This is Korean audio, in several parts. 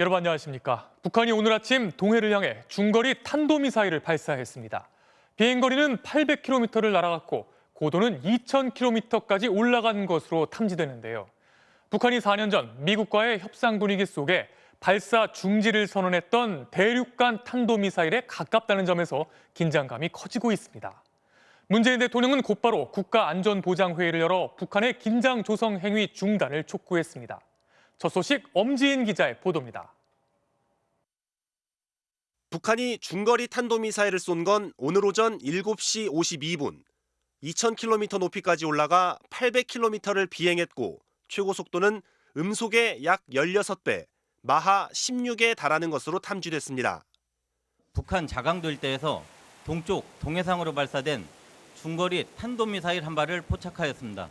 여러분 안녕하십니까? 북한이 오늘 아침 동해를 향해 중거리 탄도미사일을 발사했습니다. 비행거리는 800km를 날아갔고 고도는 2000km까지 올라간 것으로 탐지되는데요. 북한이 4년 전 미국과의 협상 분위기 속에 발사 중지를 선언했던 대륙간 탄도미사일에 가깝다는 점에서 긴장감이 커지고 있습니다. 문재인 대통령은 곧바로 국가안전보장회의를 열어 북한의 긴장 조성 행위 중단을 촉구했습니다. 첫 소식 엄지인 기자의 보도입니다. 북한이 중거리 탄도미사일을 쏜 건 오늘 오전 7시 52분. 2000km 높이까지 올라가 800km를 비행했고 최고 속도는 음속의 약 16배, 마하 16에 달하는 것으로 탐지됐습니다. 북한 자강도 일대에서 동쪽 동해상으로 발사된 중거리 탄도미사일 한 발을 포착하였습니다.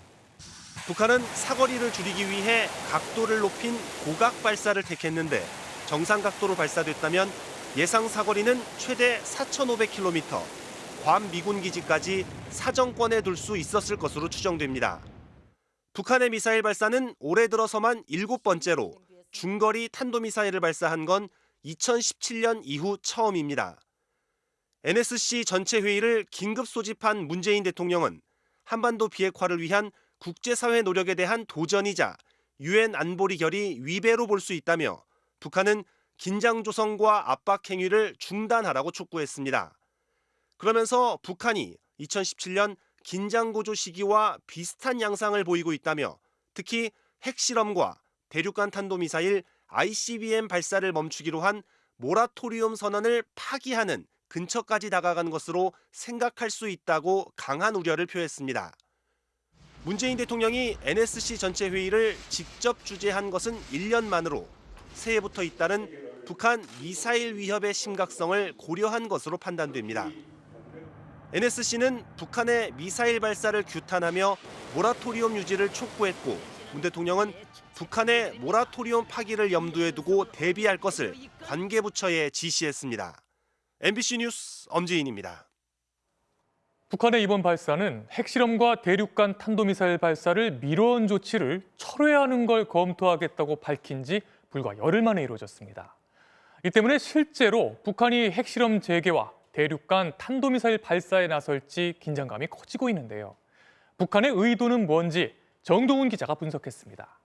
북한은 사거리를 줄이기 위해 각도를 높인 고각 발사를 택했는데 정상 각도로 발사됐다면 예상 사거리는 최대 4,500km, 괌 미군 기지까지 사정권에 둘 수 있었을 것으로 추정됩니다. 북한의 미사일 발사는 올해 들어서만 7번째로 중거리 탄도미사일을 발사한 건 2017년 이후 처음입니다. NSC 전체 회의를 긴급 소집한 문재인 대통령은 한반도 비핵화를 위한 국제사회 노력에 대한 도전이자 유엔 안보리 결의 위배로 볼 수 있다며 북한은 긴장 조성과 압박 행위를 중단하라고 촉구했습니다. 그러면서 북한이 2017년 긴장 고조 시기와 비슷한 양상을 보이고 있다며 특히 핵실험과 대륙간 탄도미사일 ICBM 발사를 멈추기로 한 모라토리움 선언을 파기하는 근처까지 다가간 것으로 생각할 수 있다고 강한 우려를 표했습니다. 문재인 대통령이 NSC 전체 회의를 직접 주재한 것은 1년 만으로 새해부터 잇따른 북한 미사일 위협의 심각성을 고려한 것으로 판단됩니다. NSC는 북한의 미사일 발사를 규탄하며 모라토리움 유지를 촉구했고 문 대통령은 북한의 모라토리움 파기를 염두에 두고 대비할 것을 관계부처에 지시했습니다. MBC 뉴스 엄지인입니다. 북한의 이번 발사는 핵실험과 대륙간 탄도미사일 발사를 미뤄온 조치를 철회하는 걸 검토하겠다고 밝힌 지 불과 열흘 만에 이루어졌습니다. 이 때문에 실제로 북한이 핵실험 재개와 대륙간 탄도미사일 발사에 나설지 긴장감이 커지고 있는데요. 북한의 의도는 뭔지 정동훈 기자가 분석했습니다.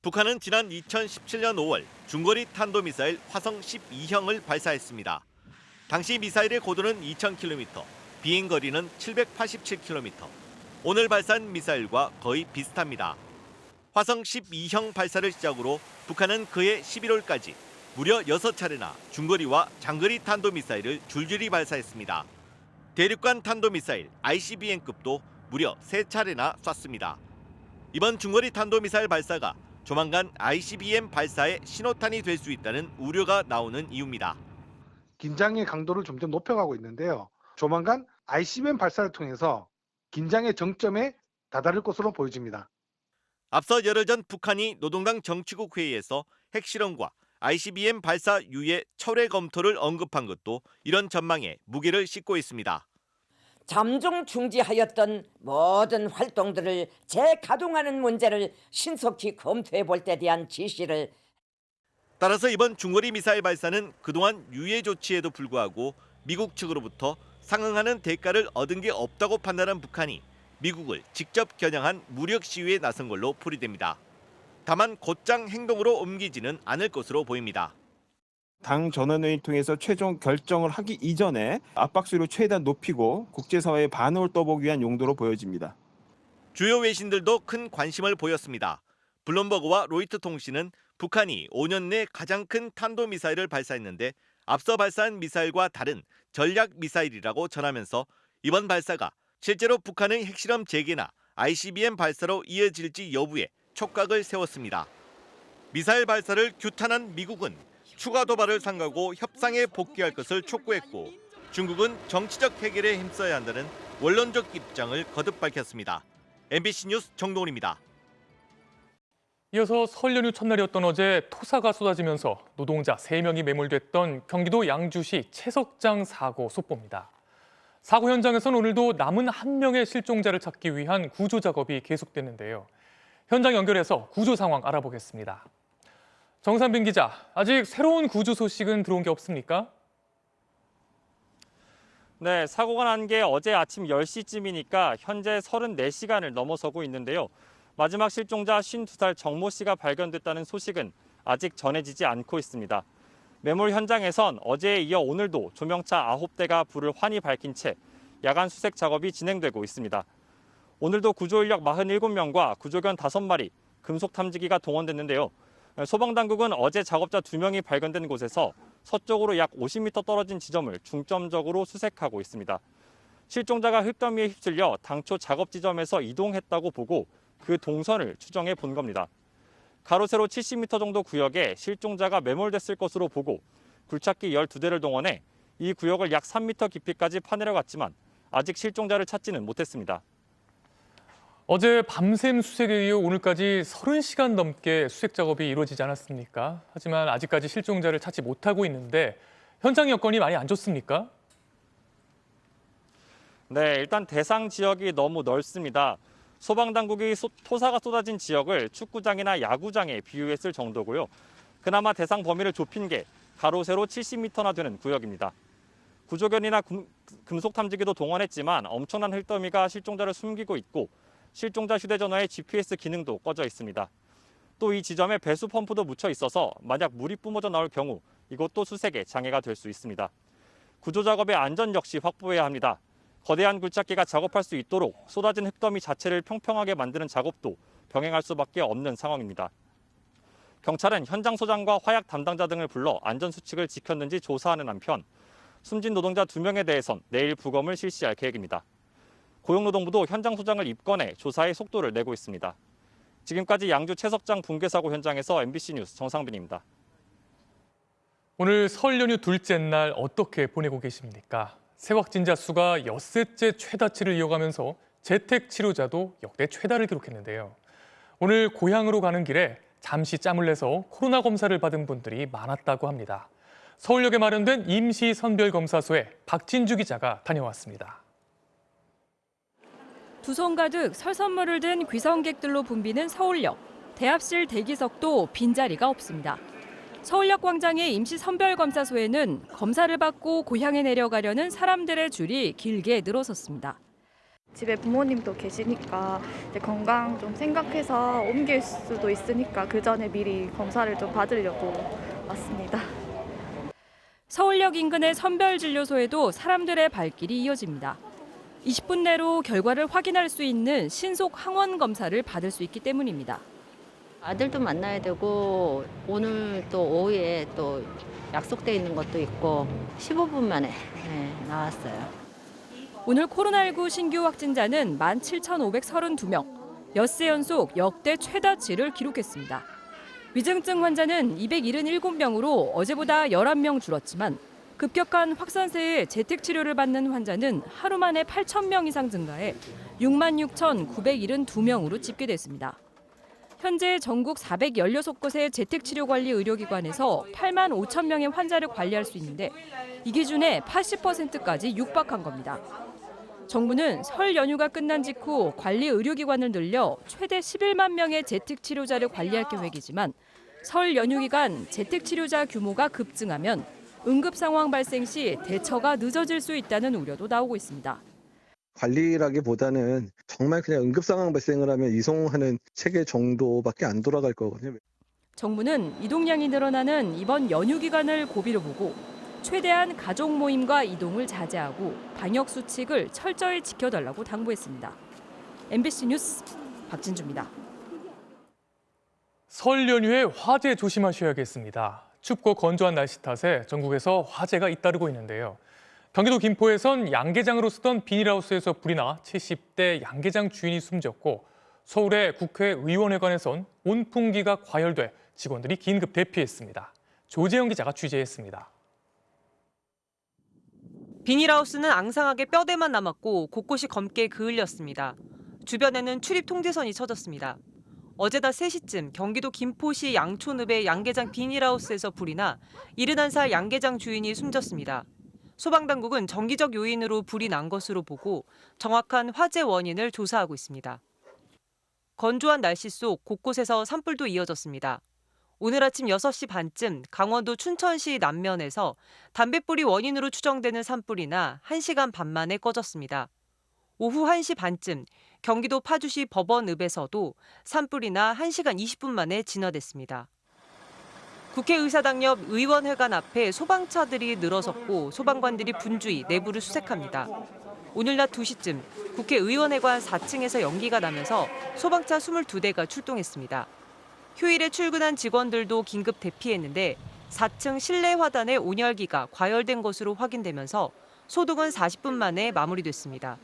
북한은 지난 2017년 5월 중거리 탄도미사일 화성 12형을 발사했습니다. 당시 미사일의 고도는 2000km, 비행거리는 787km. 오늘 발사한 미사일과 거의 비슷합니다. 화성 12형 발사를 시작으로 북한은 그해 11월까지 무려 6차례나 중거리와 장거리 탄도미사일을 줄줄이 발사했습니다. 대륙간 탄도미사일 ICBM급도 무려 3차례나 쐈습니다. 이번 중거리 탄도미사일 발사가 조만간 ICBM 발사의 신호탄이 될 수 있다는 우려가 나오는 이유입니다. 긴장의 강도를 점점 높여가고 있는데요. 조만간 ICBM 발사를 통해서 긴장의 정점에 다다를 것으로 보여집니다. 앞서 열흘 전 북한이 노동당 정치국 회의에서 핵실험과 ICBM 발사 유예 철회 검토를 언급한 것도 이런 전망에 무게를 싣고 있습니다. 잠정 중지하였던 모든 활동들을 재가동하는 문제를 신속히 검토해 볼 때 대한 지시를 따라서 이번 중거리 미사일 발사는 그동안 유예 조치에도 불구하고 미국 측으로부터 상응하는 대가를 얻은 게 없다고 판단한 북한이 미국을 직접 겨냥한 무력 시위에 나선 걸로 풀이됩니다. 다만 곧장 행동으로 옮기지는 않을 것으로 보입니다. 당 전원회의를 통해서 최종 결정을 하기 이전에 압박수를 최대한 높이고 국제사회의 반응을 떠보기 위한 용도로 보여집니다. 주요 외신들도 큰 관심을 보였습니다. 블룸버그와 로이터 통신은 북한이 5년 내 가장 큰 탄도미사일을 발사했는데 앞서 발사한 미사일과 다른 전략 미사일이라고 전하면서 이번 발사가 실제로 북한의 핵실험 재개나 ICBM 발사로 이어질지 여부에 촉각을 세웠습니다. 미사일 발사를 규탄한 미국은 추가 도발을 삼가고 협상에 복귀할 것을 촉구했고 중국은 정치적 해결에 힘써야 한다는 원론적 입장을 거듭 밝혔습니다. MBC 뉴스 정동훈입니다. 이어서 설 연휴 첫날이었던 어제 토사가 쏟아지면서 노동자 3명이 매몰됐던 경기도 양주시 채석장 사고 속보입니다. 사고 현장에서는 오늘도 남은 1명의 실종자를 찾기 위한 구조 작업이 계속됐는데요. 현장 연결해서 구조 상황 알아보겠습니다. 정산빈 기자, 아직 새로운 구조 소식은 들어온 게 없습니까? 네, 사고가 난 게 어제 아침 10시쯤이니까 현재 34시간을 넘어서고 있는데요. 마지막 실종자 52살 정모 씨가 발견됐다는 소식은 아직 전해지지 않고 있습니다. 매몰 현장에선 어제에 이어 오늘도 조명차 9대가 불을 환히 밝힌 채 야간 수색 작업이 진행되고 있습니다. 오늘도 구조 인력 47명과 구조견 5마리, 금속 탐지기가 동원됐는데요. 소방당국은 어제 작업자 2명이 발견된 곳에서 서쪽으로 약 50m 떨어진 지점을 중점적으로 수색하고 있습니다. 실종자가 흙더미에 휩쓸려 당초 작업 지점에서 이동했다고 보고 그 동선을 추정해 본 겁니다. 가로 세로 70m 정도 구역에 실종자가 매몰됐을 것으로 보고 굴착기 12대를 동원해 이 구역을 약 3m 깊이까지 파내려갔지만 아직 실종자를 찾지는 못했습니다. 어제 밤샘 수색에 이어 오늘까지 30시간 넘게 수색 작업이 이루어지지 않았습니까? 하지만 아직까지 실종자를 찾지 못하고 있는데 현장 여건이 많이 안 좋습니까? 네, 일단 대상 지역이 너무 넓습니다. 소방당국이 토사가 쏟아진 지역을 축구장이나 야구장에 비유했을 정도고요. 그나마 대상 범위를 좁힌 게 가로 세로 70m나 되는 구역입니다. 구조견이나 금속 탐지기도 동원했지만 엄청난 흙더미가 실종자를 숨기고 있고 실종자 휴대전화의 GPS 기능도 꺼져 있습니다. 또 이 지점에 배수 펌프도 묻혀 있어서 만약 물이 뿜어져 나올 경우 이것도 수색에 장애가 될 수 있습니다. 구조 작업의 안전 역시 확보해야 합니다. 거대한 굴착기가 작업할 수 있도록 쏟아진 흙더미 자체를 평평하게 만드는 작업도 병행할 수밖에 없는 상황입니다. 경찰은 현장 소장과 화약 담당자 등을 불러 안전수칙을 지켰는지 조사하는 한편 숨진 노동자 2명에 대해선 내일 부검을 실시할 계획입니다. 고용노동부도 현장 소장을 입건해 조사에 속도를 내고 있습니다. 지금까지 양주 채석장 붕괴 사고 현장에서 MBC 뉴스 정상빈입니다. 오늘 설 연휴 둘째 날 어떻게 보내고 계십니까? 새 확진자 수가 엿새째 최다치를 이어가면서 재택 치료자도 역대 최다를 기록했는데요. 오늘 고향으로 가는 길에 잠시 짬을 내서 코로나 검사를 받은 분들이 많았다고 합니다. 서울역에 마련된 임시 선별검사소에 박진주 기자가 다녀왔습니다. 두 손 가득 설 선물을 든 귀성객들로 붐비는 서울역. 대합실 대기석도 빈자리가 없습니다. 서울역 광장의 임시 선별검사소에는 검사를 받고 고향에 내려가려는 사람들의 줄이 길게 늘어섰습니다. 집에 부모님도 계시니까 이제 건강 좀 생각해서 옮길 수도 있으니까 그 전에 미리 검사를 좀 받으려고 왔습니다. 서울역 인근의 선별진료소에도 사람들의 발길이 이어집니다. 20분 내로 결과를 확인할 수 있는 신속 항원 검사를 받을 수 있기 때문입니다. 아들도 만나야 되고 오늘 또 오후에 또 약속돼 있는 것도 있고 15분 만에 나왔어요. 오늘 코로나19 신규 확진자는 17,532명, 엿새 연속 역대 최다치를 기록했습니다. 위중증 환자는 277명으로 어제보다 11명 줄었지만 급격한 확산세에 재택치료를 받는 환자는 하루 만에 8,000명 이상 증가해 66,972명으로 집계됐습니다. 현재 전국 416곳의 재택치료관리 의료기관에서 8만 5천 명의 환자를 관리할 수 있는데 이 기준의 80%까지 육박한 겁니다. 정부는 설 연휴가 끝난 직후 관리 의료기관을 늘려 최대 11만 명의 재택치료자를 관리할 계획이지만 설 연휴 기간 재택치료자 규모가 급증하면 응급 상황 발생 시 대처가 늦어질 수 있다는 우려도 나오고 있습니다. 관리라기보다는 정말 그냥 응급 상황 발생을 하면 이송하는 체계 정도밖에 안 돌아갈 거거든요. 정부는 이동량이 늘어나는 이번 연휴 기간을 고비로 보고 최대한 가족 모임과 이동을 자제하고 방역 수칙을 철저히 지켜달라고 당부했습니다. MBC 뉴스 박진주입니다. 설 연휴에 화재 조심하셔야겠습니다. 춥고 건조한 날씨 탓에 전국에서 화재가 잇따르고 있는데요. 경기도 김포에선 양계장으로 쓰던 비닐하우스에서 불이 나 70대 양계장 주인이 숨졌고 서울의 국회의원회관에선 온풍기가 과열돼 직원들이 긴급 대피했습니다. 조재영 기자가 취재했습니다. 비닐하우스는 앙상하게 뼈대만 남았고 곳곳이 검게 그을렸습니다. 주변에는 출입 통제선이 쳐졌습니다. 어제 낮 3시쯤 경기도 김포시 양촌읍의 양계장 비닐하우스에서 불이 나 71살 양계장 주인이 숨졌습니다. 소방당국은 정기적 요인으로 불이 난 것으로 보고 정확한 화재 원인을 조사하고 있습니다. 건조한 날씨 속 곳곳에서 산불도 이어졌습니다. 오늘 아침 6시 반쯤 강원도 춘천시 남면에서 담뱃불이 원인으로 추정되는 산불이나 1시간 반 만에 꺼졌습니다. 오후 1시 반쯤 경기도 파주시 법원읍에서도 산불이나 1시간 20분 만에 진화됐습니다. 국회의사당 옆 의원회관 앞에 소방차들이 늘어섰고 소방관들이 분주히 내부를 수색합니다. 오늘 낮 2시쯤 국회의원회관 4층에서 연기가 나면서 소방차 22대가 출동했습니다. 휴일에 출근한 직원들도 긴급 대피했는데 4층 실내 화단의 온열기가 과열된 것으로 확인되면서 소독은 40분 만에 마무리됐습니다.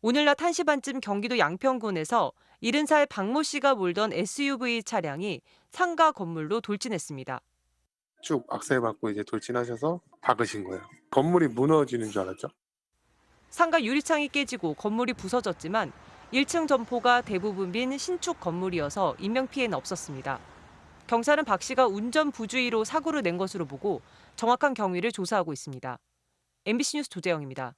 오늘 낮 1시 반쯤 경기도 양평군에서 70살 박모 씨가 몰던 SUV 차량이 상가 건물로 돌진했습니다. 쭉 악셀 받고 이제 돌진하셔서 박으신 거예요. 건물이 무너지는 줄 알았죠? 상가 유리창이 깨지고 건물이 부서졌지만 1층 점포가 대부분 빈 신축 건물이어서 인명피해는 없었습니다. 경찰은 박 씨가 운전 부주의로 사고를 낸 것으로 보고 정확한 경위를 조사하고 있습니다. MBC 뉴스 조재영입니다.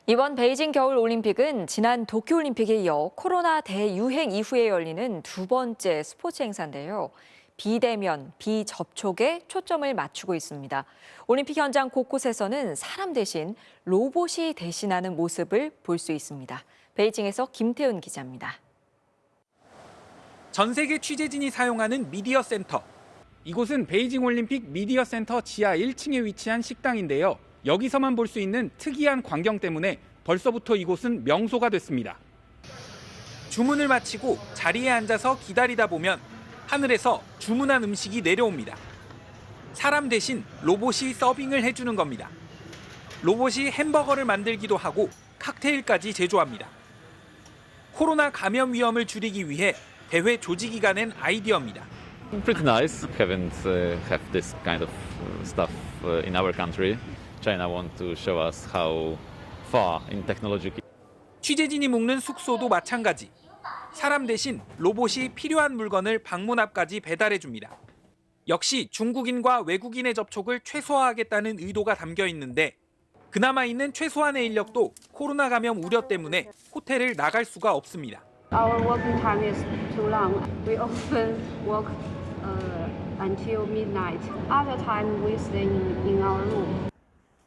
이번 베이징 겨울올림픽은 지난 도쿄올림픽에 이어 코로나 대유행 이후에 열리는 두 번째 스포츠 행사인데요. 비대면, 비접촉에 초점을 맞추고 있습니다. 올림픽 현장 곳곳에서는 사람 대신 로봇이 대신하는 모습을 볼 수 있습니다. 베이징에서 김태훈 기자입니다. 전 세계 취재진이 사용하는 미디어 센터. 이곳은 베이징 올림픽 미디어 센터 지하 1층에 위치한 식당인데요. 여기서만 볼 수 있는 특이한 광경 때문에 벌써부터 이곳은 명소가 됐습니다. 주문을 마치고 자리에 앉아서 기다리다 보면 하늘에서 주문한 음식이 내려옵니다. 사람 대신 로봇이 서빙을 해주는 겁니다. 로봇이 햄버거를 만들기도 하고 칵테일까지 제조합니다. 코로나 감염 위험을 줄이기 위해 대회 조직위가 낸 아이디어입니다. Pretty nice. Haven't have this kind of stuff in our country. China want to show us how far in technology. 취재진이 묵는 숙소도 마찬가지. 사람 대신 로봇이 필요한 물건을 방문 앞까지 배달해 줍니다. 역시 중국인과 외국인의 접촉을 최소화하겠다는 의도가 담겨 있는데 그나마 있는 최소한의 인력도 코로나 감염 우려 때문에 호텔을 나갈 수가 없습니다. Our working time is too long. We often work until midnight. Other time we stay in our room.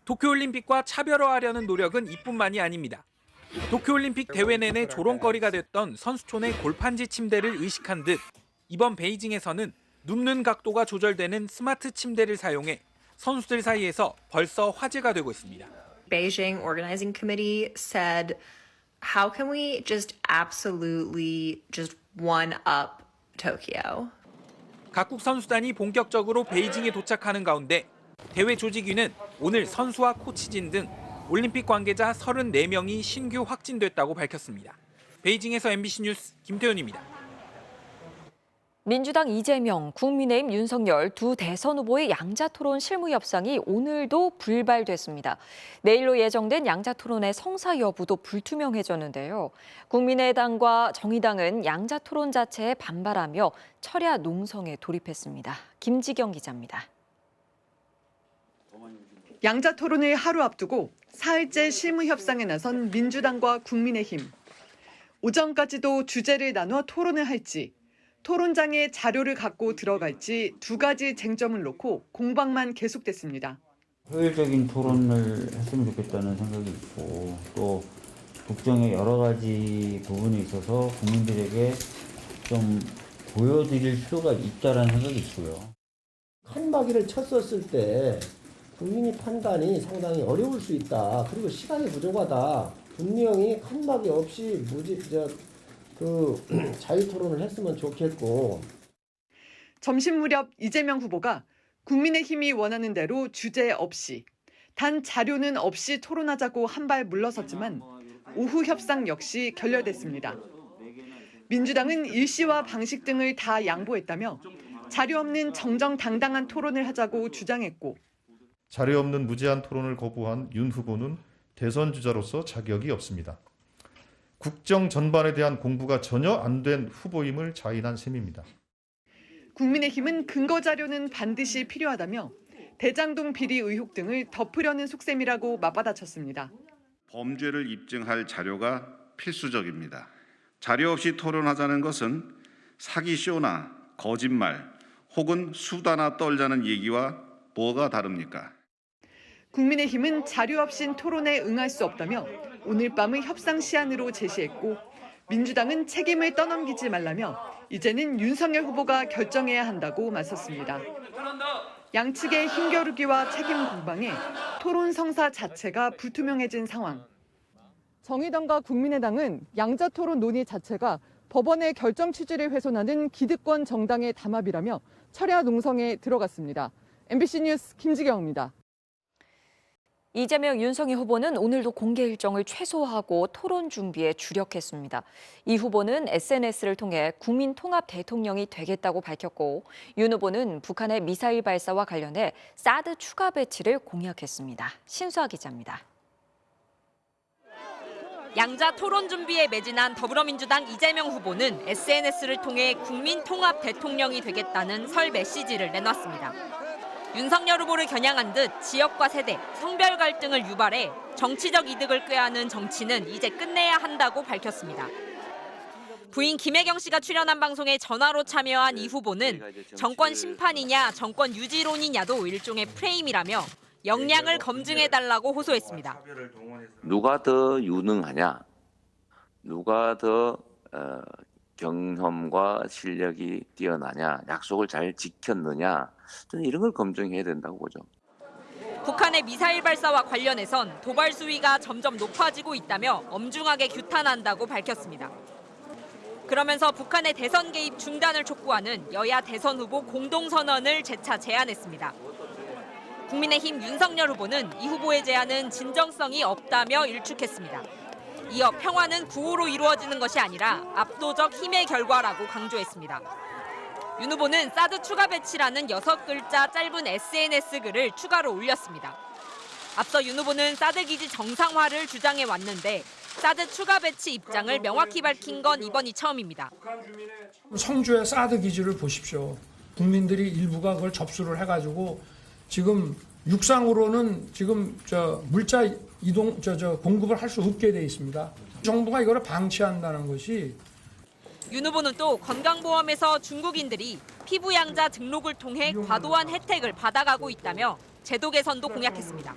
도쿄올림픽과 차별화하려는 노력은 이뿐만이 아닙니다. 도쿄올림픽 대회 내내 조롱거리가 됐던 선수촌의 골판지 침대를 의식한 듯 이번 베이징에서는 눕는 각도가 조절되는 스마트 침대를 사용해 선수들 사이에서 벌써 화제가 되고 있습니다. Beijing Organizing Committee said, how can we just absolutely just one up Tokyo? 각국 선수단이 본격적으로 베이징에 도착하는 가운데 대회 조직위는 오늘 선수와 코치진 등 올림픽 관계자 34명이 신규 확진됐다고 밝혔습니다. 베이징에서 MBC 뉴스 김태훈입니다. 민주당 이재명, 국민의힘 윤석열 두 대선 후보의 양자토론 실무 협상이 오늘도 불발됐습니다. 내일로 예정된 양자토론의 성사 여부도 불투명해졌는데요. 국민의당과 정의당은 양자토론 자체에 반발하며 철야 농성에 돌입했습니다. 김지경 기자입니다. 양자토론을 하루 앞두고 사흘째 실무 협상에 나선 민주당과 국민의힘. 오전까지도 주제를 나눠 토론을 할지, 토론장에 자료를 갖고 들어갈지 두 가지 쟁점을 놓고 공방만 계속됐습니다. 효율적인 토론을 했으면 좋겠다는 생각이 있고 또 국정의 여러 가지 부분에 있어서 국민들에게 좀 보여드릴 필요가 있다는 생각이 있고요. 칸막이를 쳤었을 때 국민이 판단이 상당히 어려울 수 있다. 그리고 시간이 부족하다. 분명히 칸막이 없이 자유토론을 했으면 좋겠고. 점심 무렵 이재명 후보가 국민의힘이 원하는 대로 주제 없이, 단 자료는 없이 토론하자고 한 발 물러섰지만 오후 협상 역시 결렬됐습니다. 민주당은 일시와 방식 등을 다 양보했다며 자료 없는 정정당당한 토론을 하자고 주장했고 자료 없는 무제한 토론을 거부한 윤 후보는 대선 주자로서 자격이 없습니다. 국정 전반에 대한 공부가 전혀 안 된 후보임을 자인한 셈입니다. 국민의힘은 근거 자료는 반드시 필요하다며 대장동 비리 의혹 등을 덮으려는 속셈이라고 맞받아쳤습니다. 범죄를 입증할 자료가 필수적입니다. 자료 없이 토론하자는 것은 사기쇼나 거짓말 혹은 수다나 떨자는 얘기와 뭐가 다릅니까? 국민의힘은 자료 없인 토론에 응할 수 없다며 오늘 밤의 협상 시한으로 제시했고 민주당은 책임을 떠넘기지 말라며 이제는 윤석열 후보가 결정해야 한다고 맞섰습니다. 양측의 힘겨루기와 책임 공방에 토론 성사 자체가 불투명해진 상황. 정의당과 국민의당은 양자 토론 논의 자체가 법원의 결정 취지를 훼손하는 기득권 정당의 담합이라며 철야 농성에 들어갔습니다. MBC 뉴스 김지경입니다. 이재명, 윤석열 후보는 오늘도 공개 일정을 최소화하고 토론 준비에 주력했습니다. 이 후보는 SNS를 통해 국민 통합 대통령이 되겠다고 밝혔고 윤 후보는 북한의 미사일 발사와 관련해 사드 추가 배치를 공약했습니다. 신수아 기자입니다. 양자 토론 준비에 매진한 더불어민주당 이재명 후보는 SNS를 통해 국민 통합 대통령이 되겠다는 설 메시지를 내놨습니다. 윤석열 후보를 겨냥한 듯 지역과 세대, 성별 갈등을 유발해 정치적 이득을 꾀하는 정치는 이제 끝내야 한다고 밝혔습니다. 부인 김혜경 씨가 출연한 방송에 전화로 참여한 이 후보는 정권 심판이냐 정권 유지론이냐도 일종의 프레임이라며 역량을 검증해달라고 호소했습니다. 누가 더 유능하냐, 누가 더 경험과 실력이 뛰어나냐, 약속을 잘 지켰느냐, 저는 이런 걸 검증해야 된다고 보죠. 북한의 미사일 발사와 관련해선 도발 수위가 점점 높아지고 있다며 엄중하게 규탄한다고 밝혔습니다. 그러면서 북한의 대선 개입 중단을 촉구하는 여야 대선 후보 공동선언을 재차 제안했습니다. 국민의힘 윤석열 후보는 이 후보의 제안은 진정성이 없다며 일축했습니다. 이어 평화는 구호로 이루어지는 것이 아니라 압도적 힘의 결과라고 강조했습니다. 윤 후보는 사드 추가 배치라는 6글자 짧은 SNS 글을 추가로 올렸습니다. 앞서 윤 후보는 사드 기지 정상화를 주장해 왔는데 사드 추가 배치 입장을 명확히 밝힌 건 이번이 처음입니다. 성주의 사드 기지를 보십시오. 국민들이 일부가 그걸 접수를 해가지고 지금 육상으로는 지금 물자 이동 공급을 할 수 없게 돼 있습니다. 정부가 이거를 방치한다는 것이. 윤 후보는 또 건강보험에서 중국인들이 피부 양자 등록을 통해 과도한 혜택을 받아가고 있다며 제도 개선도 공약했습니다.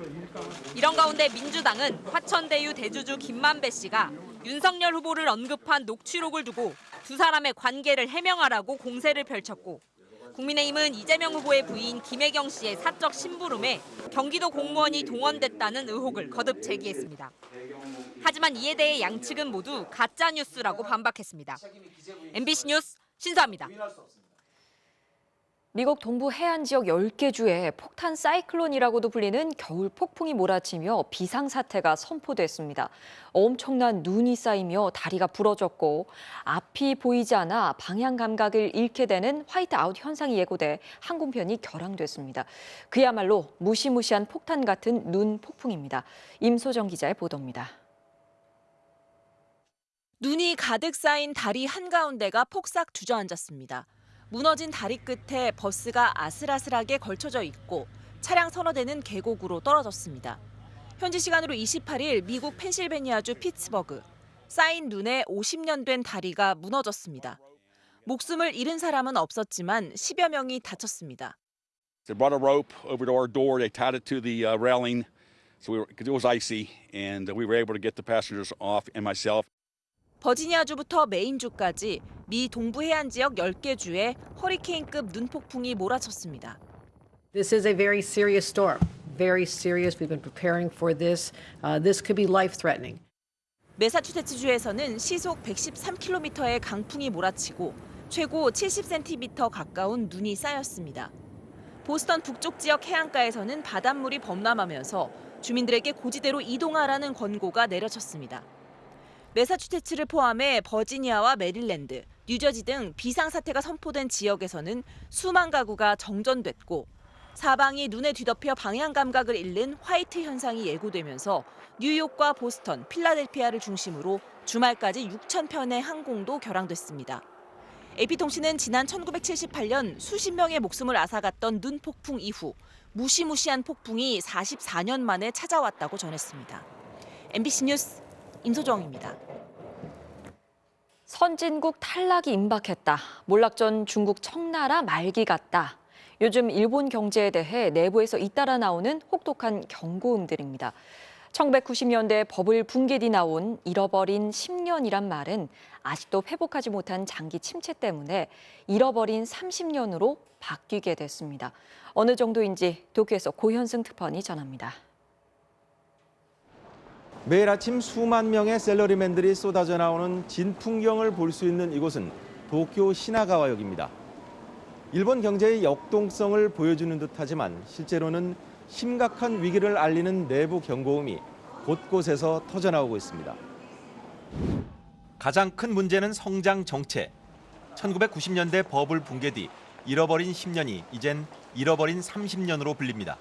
이런 가운데 민주당은 화천대유 대주주 김만배 씨가 윤석열 후보를 언급한 녹취록을 두고 두 사람의 관계를 해명하라고 공세를 펼쳤고 국민의힘은 이재명 후보의 부인 김혜경 씨의 사적 심부름에 경기도 공무원이 동원됐다는 의혹을 거듭 제기했습니다. 하지만 이에 대해 양측은 모두 가짜뉴스라고 반박했습니다. MBC 뉴스 신수아입니다. 미국 동부 해안 지역 10개 주에 폭탄 사이클론이라고도 불리는 겨울 폭풍이 몰아치며 비상사태가 선포됐습니다. 엄청난 눈이 쌓이며 다리가 부러졌고 앞이 보이지 않아 방향 감각을 잃게 되는 화이트아웃 현상이 예고돼 항공편이 결항됐습니다. 그야말로 무시무시한 폭탄 같은 눈 폭풍입니다. 임소정 기자의 보도입니다. 눈이 가득 쌓인 다리 한가운데가 폭삭 주저앉았습니다. 무너진 다리 끝에 버스가 아슬아슬하게 걸쳐져 있고 차량 서너 대는 계곡으로 떨어졌습니다. 현지 시간으로 28일 미국 펜실베니아주 피츠버그. 쌓인 눈에 50년 된 다리가 무너졌습니다. 목숨을 잃은 사람은 없었지만 10여 명이 다쳤습니다. They brought a rope over to our door. They tied it to the railing, so because it was icy, and we were able to get the passengers off and myself. 버지니아주부터 메인주까지 미 동부 해안 지역 10개 주에 허리케인급 눈폭풍이 몰아쳤습니다. This is a very serious storm. Very serious. We've been preparing for this. This could be life-threatening. 매사추세츠주에서는 시속 113km의 강풍이 몰아치고 최고 70cm 가까운 눈이 쌓였습니다. 보스턴 북쪽 지역 해안가에서는 바닷물이 범람하면서 주민들에게 고지대로 이동하라는 권고가 내려졌습니다. 매사추세츠를 포함해 버지니아와 메릴랜드, 뉴저지 등 비상사태가 선포된 지역에서는 수만 가구가 정전됐고 사방이 눈에 뒤덮여 방향 감각을 잃는 화이트 현상이 예고되면서 뉴욕과 보스턴, 필라델피아를 중심으로 주말까지 6,000편의 항공도 결항됐습니다. AP통신은 지난 1978년 수십 명의 목숨을 앗아갔던 눈폭풍 이후 무시무시한 폭풍이 44년 만에 찾아왔다고 전했습니다. MBC 뉴스 임소정입니다. 선진국 탈락이 임박했다. 몰락전 중국 청나라 말기 같다. 요즘 일본 경제에 대해 내부에서 잇따라 나오는 혹독한 경고음들입니다. 1990년대 버블 붕괴 뒤 나온 잃어버린 10년이란 말은 아직도 회복하지 못한 장기 침체 때문에 잃어버린 30년으로 바뀌게 됐습니다. 어느 정도인지 도쿄에서 고현승 특파원이 전합니다. 매일 아침 수만 명의 샐러리맨들이 쏟아져 나오는 진풍경을 볼 수 있는 이곳은 도쿄 시나가와역입니다. 일본 경제의 역동성을 보여주는 듯하지만 실제로는 심각한 위기를 알리는 내부 경고음이 곳곳에서 터져나오고 있습니다. 가장 큰 문제는 성장 정체. 1990년대 버블 붕괴 뒤 잃어버린 10년이 이젠 잃어버린 30년으로 불립니다.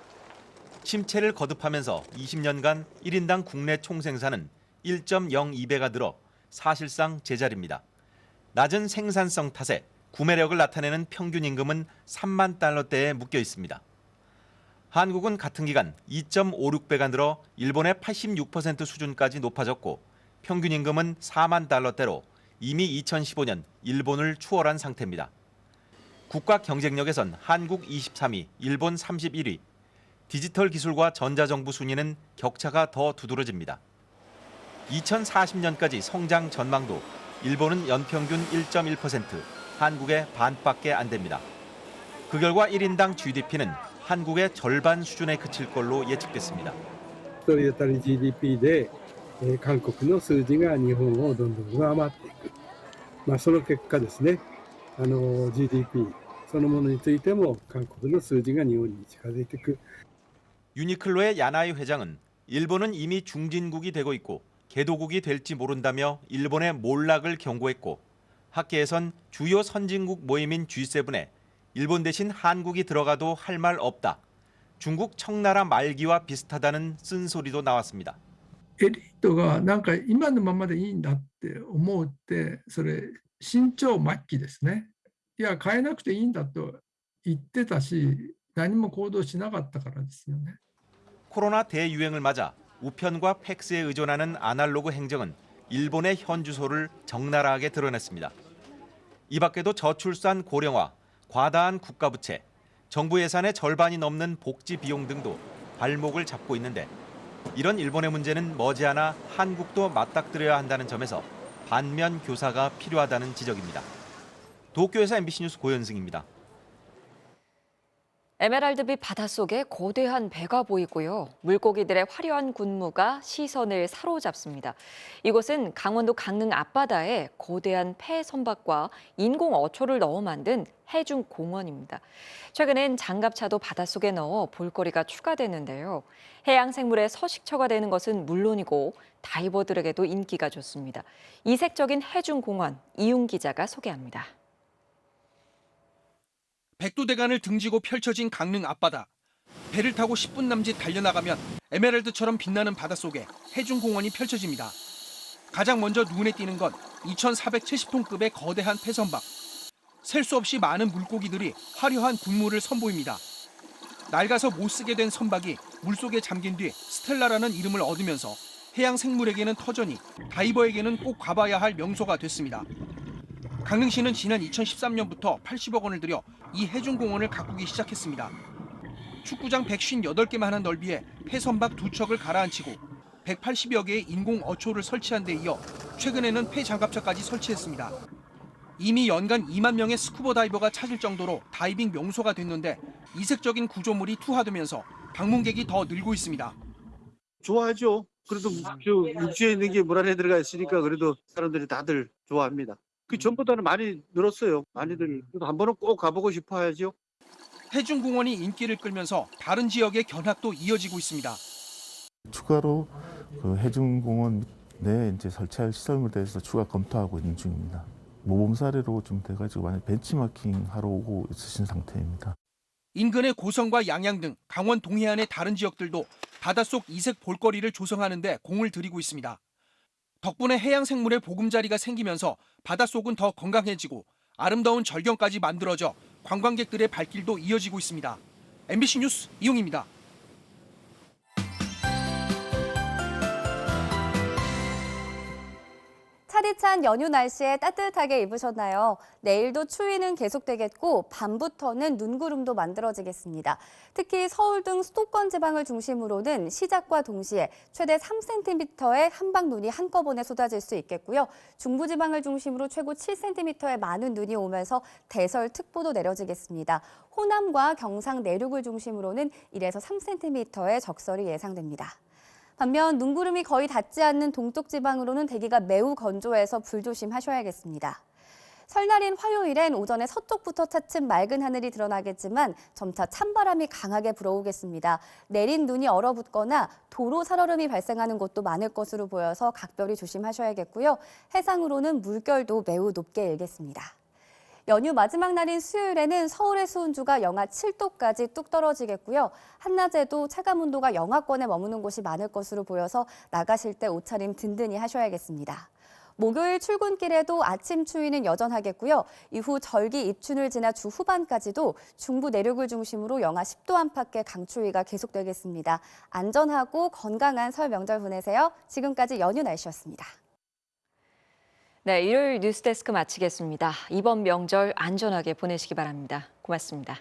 침체를 거듭하면서 20년간 1인당 국내 총생산은 1.02배가 늘어 사실상 제자리입니다. 낮은 생산성 탓에 구매력을 나타내는 평균 임금은 3만 달러대에 묶여 있습니다. 한국은 같은 기간 2.56배가 늘어 일본의 86% 수준까지 높아졌고 평균 임금은 4만 달러대로 이미 2015년 일본을 추월한 상태입니다. 국가 경쟁력에선 한국 23위, 일본 31위, 디지털 기술과 전자정부 순위는 격차가 더 두드러집니다. 2040년까지 성장 전망도 일본은 연평균 1.1%, 한국의 반밖에 안 됩니다. 그 결과 1인당 GDP는 한국의 절반 수준에 그칠 걸로 예측됐습니다. 1人当たり GDP で韓国の数字が日本をどんどん上回っていく。その結果ですね、GDP そのものについても韓国の数字が日本に近づいていく。 유니클로의 야나이 회장은 일본은 이미 중진국이 되고 있고 개도국이 될지 모른다며 일본의 몰락을 경고했고 학계에선 주요 선진국 모임인 G7에 일본 대신 한국이 들어가도 할 말 없다. 중국 청나라 말기와 비슷하다는 쓴소리도 나왔습니다. エリートがなんか今のままでいいんだって思うってそれ新朝末期ですね。いや変えなくていいんだと言ってたし何も行動しなかったからですよね. 코로나 대유행을 맞아 우편과 팩스에 의존하는 아날로그 행정은 일본의 현주소를 적나라하게 드러냈습니다. 이 밖에도 저출산 고령화, 과다한 국가부채, 정부 예산의 절반이 넘는 복지 비용 등도 발목을 잡고 있는데 이런 일본의 문제는 머지않아 한국도 맞닥뜨려야 한다는 점에서 반면 교사가 필요하다는 지적입니다. 도쿄에서 MBC 뉴스 고현승입니다. 에메랄드빛 바닷속에 거대한 배가 보이고요. 물고기들의 화려한 군무가 시선을 사로잡습니다. 이곳은 강원도 강릉 앞바다에 거대한 폐 선박과 인공 어초를 넣어 만든 해중 공원입니다. 최근엔 장갑차도 바닷속에 넣어 볼거리가 추가되는데요. 해양 생물의 서식처가 되는 것은 물론이고 다이버들에게도 인기가 좋습니다. 이색적인 해중 공원, 이윤 기자가 소개합니다. 백두대간을 등지고 펼쳐진 강릉 앞바다. 배를 타고 10분 남짓 달려나가면 에메랄드처럼 빛나는 바닷속에 해중공원이 펼쳐집니다. 가장 먼저 눈에 띄는 건 2,470톤급의 거대한 폐선박. 셀 수 없이 많은 물고기들이 화려한 군무를 선보입니다. 낡아서 못 쓰게 된 선박이 물속에 잠긴 뒤 스텔라라는 이름을 얻으면서 해양 생물에게는 터전이, 다이버에게는 꼭 가봐야 할 명소가 됐습니다. 강릉시는 지난 2013년부터 80억 원을 들여 이 해중공원을 가꾸기 시작했습니다. 축구장 158개만한 넓이에 폐선박 2척을 가라앉히고 180여 개의 인공 어초를 설치한 데 이어 최근에는 폐장갑차까지 설치했습니다. 이미 연간 2만 명의 스쿠버 다이버가 찾을 정도로 다이빙 명소가 됐는데 이색적인 구조물이 투하되면서 방문객이 더 늘고 있습니다. 좋아하죠. 그래도 육지에 있는 게 물 안에 들어가 있으니까 그래도 사람들이 다들 좋아합니다. 그 전보다는 많이 늘었어요. 많이들. 그래도 한 번은 꼭 가보고 싶어 하죠. 해중공원이 인기를 끌면서 다른 지역의 견학도 이어지고 있습니다. 추가로 그 해중공원 내에 이제 설치할 시설물에 대해서 추가 검토하고 있는 중입니다. 모범 사례로 좀 돼가지고 많이 벤치마킹 하러 오고 있으신 상태입니다. 인근의 고성과 양양 등 강원 동해안의 다른 지역들도 바닷속 이색 볼거리를 조성하는 데 공을 들이고 있습니다. 덕분에 해양 생물의 보금자리가 생기면서 바닷속은 더 건강해지고 아름다운 절경까지 만들어져 관광객들의 발길도 이어지고 있습니다. MBC 뉴스 이용입니다. 차디찬 연휴 날씨에 따뜻하게 입으셨나요? 내일도 추위는 계속되겠고 밤부터는 눈구름도 만들어지겠습니다. 특히 서울 등 수도권 지방을 중심으로는 시작과 동시에 최대 3cm의 한방눈이 한꺼번에 쏟아질 수 있겠고요. 중부지방을 중심으로 최고 7cm의 많은 눈이 오면서 대설특보도 내려지겠습니다. 호남과 경상 내륙을 중심으로는 1에서 3cm의 적설이 예상됩니다. 반면 눈구름이 거의 닿지 않는 동쪽 지방으로는 대기가 매우 건조해서 불조심하셔야겠습니다. 설날인 화요일엔 오전에 서쪽부터 차츰 맑은 하늘이 드러나겠지만 점차 찬바람이 강하게 불어오겠습니다. 내린 눈이 얼어붙거나 도로 살얼음이 발생하는 곳도 많을 것으로 보여서 각별히 조심하셔야겠고요. 해상으로는 물결도 매우 높게 일겠습니다. 연휴 마지막 날인 수요일에는 서울의 수온주가 영하 7도까지 뚝 떨어지겠고요. 한낮에도 체감 온도가 영하권에 머무는 곳이 많을 것으로 보여서 나가실 때 옷차림 든든히 하셔야겠습니다. 목요일 출근길에도 아침 추위는 여전하겠고요. 이후 절기 입춘을 지나 주 후반까지도 중부 내륙을 중심으로 영하 10도 안팎의 강추위가 계속되겠습니다. 안전하고 건강한 설 명절 보내세요. 지금까지 연휴 날씨였습니다. 네, 일요일 뉴스데스크 마치겠습니다. 이번 명절 안전하게 보내시기 바랍니다. 고맙습니다.